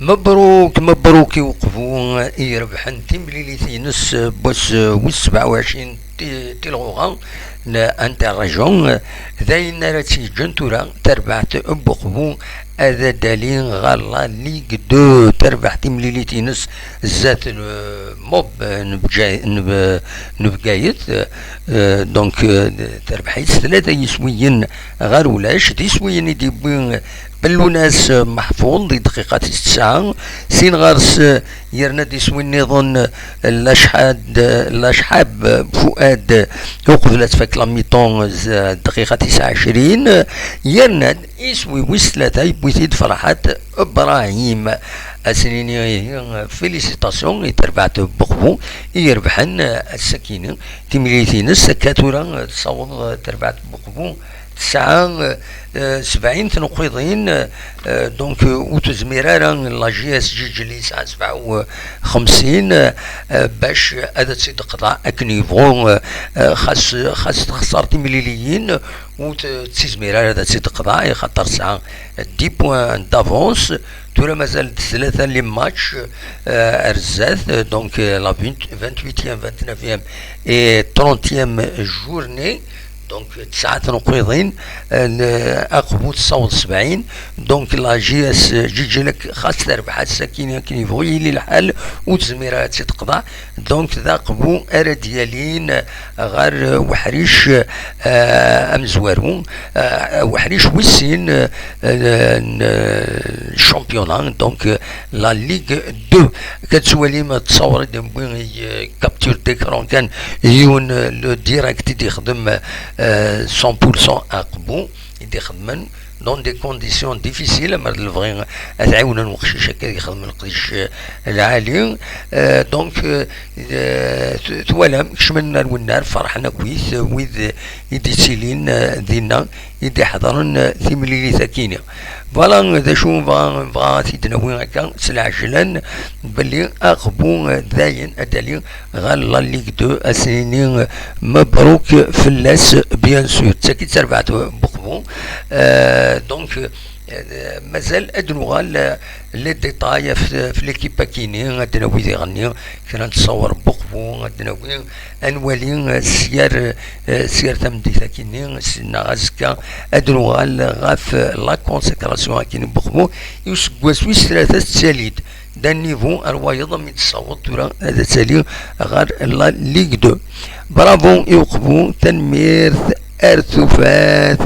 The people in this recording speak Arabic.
مبروك مبروك يوقفوا يربحن تيمليليتينس بوس ويس 27 تيلغوغا انتر ريجون ذاين راتي جنتورا تربعت بوقفو. هذا دليل غالا ليغ دو تربح تيمليليتينس زات موب نبقايت دونك تربحيت ثلاثة يسويين غير ولاش تيسويين يديبون بلوناس محفوظ دي دقيقة الساعة سين غارس يرنا ديسوي النظام لاشحاب فؤاد يوقف لاتفاك لاميطون دقيقة 29 يرنا يسوي ويسلاتا يبويتيد فرحات ابراهيم اسنيني فيليسيتاسيون يتربعت بقبو يربحن السكينة تمليتين السكاتورة تصور تربعت بقبو 79 تنقيضين دونك وتزميرارا لا جي اس جي جلي 57 باش هذا تسيد قطع اكنيفو خاص خسارتي مليليين وتزميرار هذا تسيد قطع خاطر ساعة 10 بوان دافونس تورا مازال ثلاثة لي ماتش ارزاث دونك لا 28 29 et 30e journée دونك 9 نقيضين اقبو 79 دونك لا جي اس جي لك خاص تربح السكينه كي يبغي لي الحال وتزميرات تقضى دونك ذا قبو ارا ديالين غير وحريش امزوارو وحريش وسين الشامبيون دونك لا ليغ 2 كتسوالي ما تصور ديال كابتور ديكرون كان يون لو ديريكت دي يخدم 100% اقبو يدي خدمن دون دي كونديسيون ديفيسيل مرد الفغي تعاون الوقشيش هكا يخدم القديش العالي دونك توالم كشملنا الونار فرحنا كويس ويد يدي تسيلين دينا يدي حضرن ثمليلي ثكينه فوالا ذا شو بغا تيدناوي هكا سلعجلان بلي اقبو داين ادالي غالا ليغ دو اسنين مبروك فلاس بيان سور تاكي تربعت بقبو دونك مازال ادنوغال لي ديتاي في ليكيبا كيني ادناوي دي غني كنا نتصور بقبو ادناوي انوالي سير تمديثا كيني سنا غازكا ادنوغال غاف لا كونسيكراسيون كيني بقبو يسكواس ويس ثلاثة تساليد دا النيفو الوايض من تصوت تورا هذا تالي غير لا ليغ دو برافو يوقفو تنمير ارثوفات